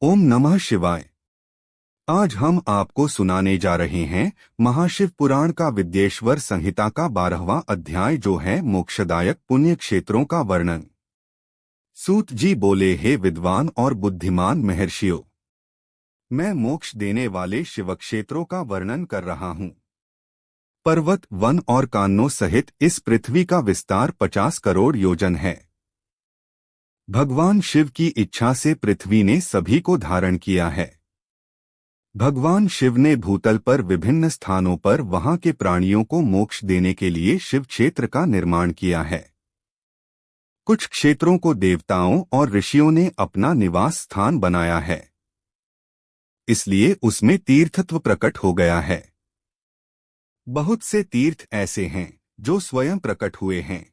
ओम नमः शिवाय। आज हम आपको सुनाने जा रहे हैं महाशिव पुराण का विद्येश्वर संहिता का 12वां अध्याय, जो है मोक्षदायक पुण्य क्षेत्रों का वर्णन। सूत जी बोले, हे विद्वान और बुद्धिमान महर्षियों, मैं मोक्ष देने वाले शिवक्षेत्रों का वर्णन कर रहा हूँ। पर्वत, वन और कानों सहित इस पृथ्वी का विस्तार 50 करोड़ योजन है। भगवान शिव की इच्छा से पृथ्वी ने सभी को धारण किया है। भगवान शिव ने भूतल पर विभिन्न स्थानों पर वहां के प्राणियों को मोक्ष देने के लिए शिव क्षेत्र का निर्माण किया है। कुछ क्षेत्रों को देवताओं और ऋषियों ने अपना निवास स्थान बनाया है, इसलिए उसमें तीर्थत्व प्रकट हो गया है। बहुत से तीर्थ ऐसे हैं जो स्वयं प्रकट हुए हैं।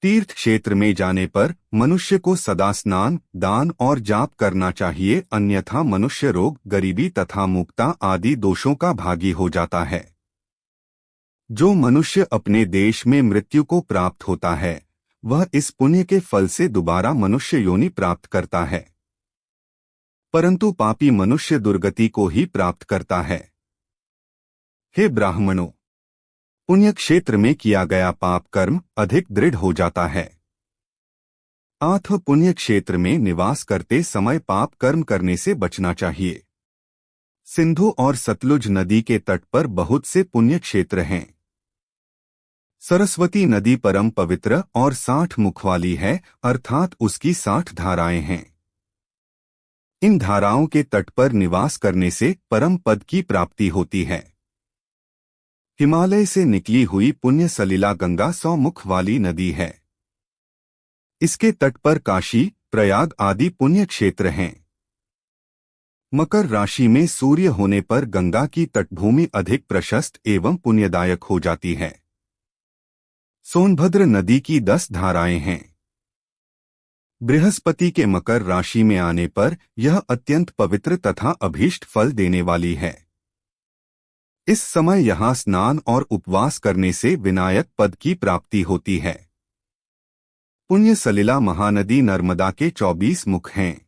तीर्थ क्षेत्र में जाने पर मनुष्य को सदा स्नान, दान और जाप करना चाहिए, अन्यथा मनुष्य रोग, गरीबी तथा मुक्ता आदि दोषों का भागी हो जाता है। जो मनुष्य अपने देश में मृत्यु को प्राप्त होता है, वह इस पुण्य के फल से दोबारा मनुष्य योनि प्राप्त करता है, परंतु पापी मनुष्य दुर्गति को ही प्राप्त करता है। हे ब्राह्मणों, पुण्य क्षेत्र में किया गया पाप कर्म अधिक दृढ़ हो जाता है। अथ पुण्य क्षेत्र में निवास करते समय पाप कर्म करने से बचना चाहिए। सिंधु और सतलुज नदी के तट पर बहुत से पुण्य क्षेत्र हैं। सरस्वती नदी परम पवित्र और 60 मुख वाली है, अर्थात उसकी 60 धाराएं हैं। इन धाराओं के तट पर निवास करने से परम पद की प्राप्ति होती है। हिमालय से निकली हुई पुण्य सलिला गंगा 100 मुख वाली नदी है। इसके तट पर काशी, प्रयाग आदि पुण्य क्षेत्र हैं। मकर राशि में सूर्य होने पर गंगा की तटभूमि अधिक प्रशस्त एवं पुण्यदायक हो जाती है। सोनभद्र नदी की 10 धाराएं हैं। बृहस्पति के मकर राशि में आने पर यह अत्यंत पवित्र तथा अभीष्ट फल देने वाली है। इस समय यहाँ स्नान और उपवास करने से विनायक पद की प्राप्ति होती है। पुण्य सलिला महानदी नर्मदा के 24 मुख हैं।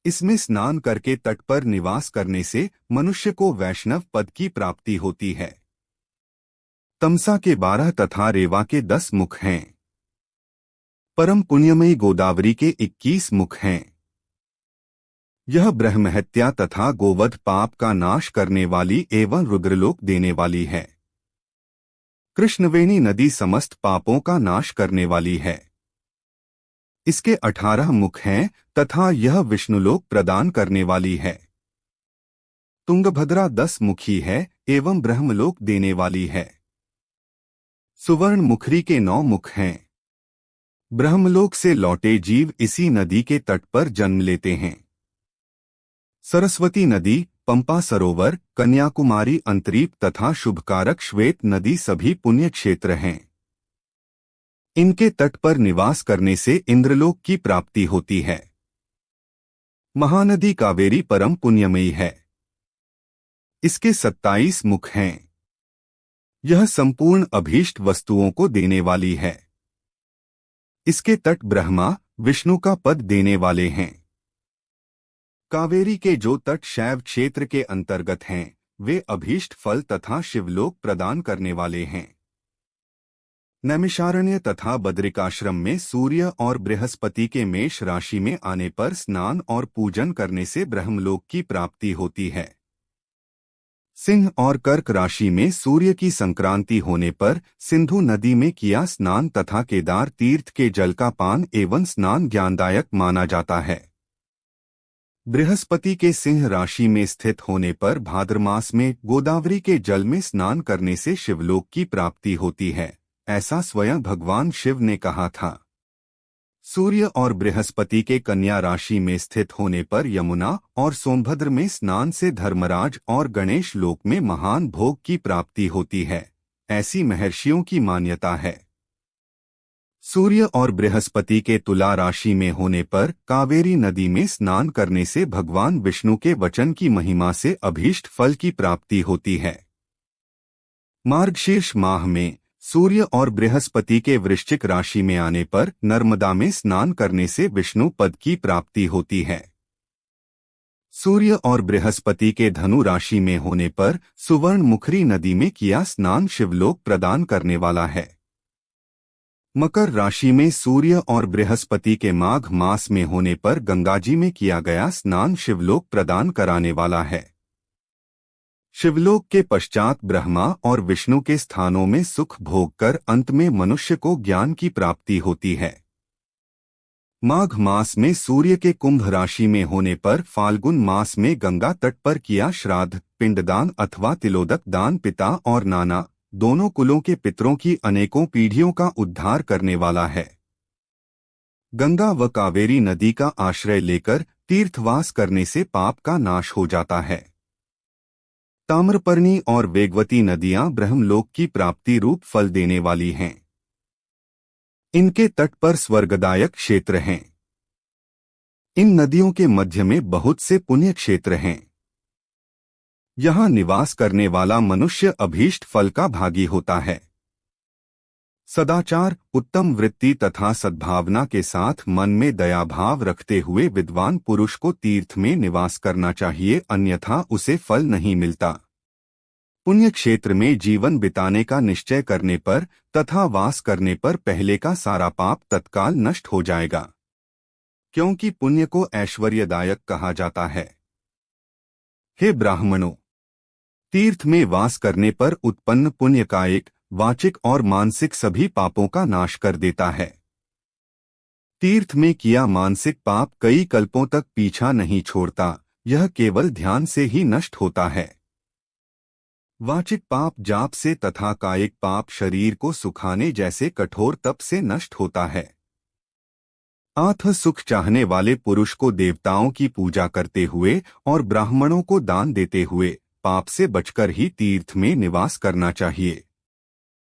इसमें स्नान करके तट पर निवास करने से मनुष्य को वैष्णव पद की प्राप्ति होती है। तमसा के 12 तथा रेवा के 10 मुख हैं। परम पुण्यमयी गोदावरी के 21 मुख हैं। यह ब्रह्महत्या तथा गोवध पाप का नाश करने वाली एवं रुद्रलोक देने वाली है। कृष्णवेणी नदी समस्त पापों का नाश करने वाली है। इसके 18 मुख हैं तथा यह विष्णुलोक प्रदान करने वाली है। तुंगभद्रा 10 मुखी है एवं ब्रह्मलोक देने वाली है। सुवर्ण मुखरी के 9 मुख हैं। ब्रह्मलोक से लौटे जीव इसी नदी के तट पर जन्म लेते हैं। सरस्वती नदी, पंपा सरोवर, कन्याकुमारी अंतरीप तथा शुभकारक श्वेत नदी सभी पुण्य क्षेत्र हैं। इनके तट पर निवास करने से इंद्रलोक की प्राप्ति होती है। महानदी कावेरी परम पुण्यमयी है। इसके 27 मुख हैं। यह संपूर्ण अभीष्ट वस्तुओं को देने वाली है। इसके तट ब्रह्मा, विष्णु का पद देने वाले हैं। कावेरी के जो तट शैव क्षेत्र के अंतर्गत हैं, वे अभीष्ट फल तथा शिवलोक प्रदान करने वाले हैं। नैमिषारण्य तथा बद्रिकाश्रम में सूर्य और बृहस्पति के मेष राशि में आने पर स्नान और पूजन करने से ब्रह्मलोक की प्राप्ति होती है। सिंह और कर्क राशि में सूर्य की संक्रांति होने पर सिंधु नदी में किया स्नान तथा केदार तीर्थ के जल का पान एवं स्नान ज्ञानदायक माना जाता है। बृहस्पति के सिंह राशि में स्थित होने पर भाद्र मास में गोदावरी के जल में स्नान करने से शिवलोक की प्राप्ति होती है, ऐसा स्वयं भगवान शिव ने कहा था। सूर्य और बृहस्पति के कन्या राशि में स्थित होने पर यमुना और सोनभद्र में स्नान से धर्मराज और गणेश लोक में महान भोग की प्राप्ति होती है, ऐसी महर्षियों की मान्यता है। सूर्य और बृहस्पति के तुला राशि में होने पर कावेरी नदी में स्नान करने से भगवान विष्णु के वचन की महिमा से अभीष्ट फल की प्राप्ति होती है। मार्गशीर्ष माह में सूर्य और बृहस्पति के वृश्चिक राशि में आने पर नर्मदा में स्नान करने से विष्णु पद की प्राप्ति होती है। सूर्य और बृहस्पति के धनु राशि में होने पर सुवर्णमुखी नदी में किया स्नान शिवलोक प्रदान करने वाला है। मकर राशि में सूर्य और बृहस्पति के माघ मास में होने पर गंगाजी में किया गया स्नान शिवलोक प्रदान कराने वाला है। शिवलोक के पश्चात ब्रह्मा और विष्णु के स्थानों में सुख भोग कर अंत में मनुष्य को ज्ञान की प्राप्ति होती है। माघ मास में सूर्य के कुंभ राशि में होने पर फाल्गुन मास में गंगा तट पर किया श्राद्ध, पिंडदान अथवा तिलोदक दान पिता और नाना दोनों कुलों के पितरों की अनेकों पीढ़ियों का उद्धार करने वाला है। गंगा व कावेरी नदी का आश्रय लेकर तीर्थवास करने से पाप का नाश हो जाता है। ताम्रपर्णी और वेगवती नदियां ब्रह्मलोक की प्राप्ति रूप फल देने वाली हैं। इनके तट पर स्वर्गदायक क्षेत्र हैं। इन नदियों के मध्य में बहुत से पुण्य क्षेत्र हैं। यहाँ निवास करने वाला मनुष्य अभीष्ट फल का भागी होता है। सदाचार, उत्तम वृत्ति तथा सद्भावना के साथ मन में दया भाव रखते हुए विद्वान पुरुष को तीर्थ में निवास करना चाहिए, अन्यथा उसे फल नहीं मिलता। पुण्य क्षेत्र में जीवन बिताने का निश्चय करने पर तथा वास करने पर पहले का सारा पाप तत्काल नष्ट हो जाएगा, क्योंकि पुण्य को ऐश्वर्यदायक कहा जाता है। हे ब्राह्मणों, तीर्थ में वास करने पर उत्पन्न पुण्य कायिक, वाचिक और मानसिक सभी पापों का नाश कर देता है। तीर्थ में किया मानसिक पाप कई कल्पों तक पीछा नहीं छोड़ता, यह केवल ध्यान से ही नष्ट होता है। वाचिक पाप जाप से तथा कायिक पाप शरीर को सुखाने जैसे कठोर तप से नष्ट होता है। आत्म सुख चाहने वाले पुरुष को देवताओं की पूजा करते हुए और ब्राह्मणों को दान देते हुए पाप से बचकर ही तीर्थ में निवास करना चाहिए।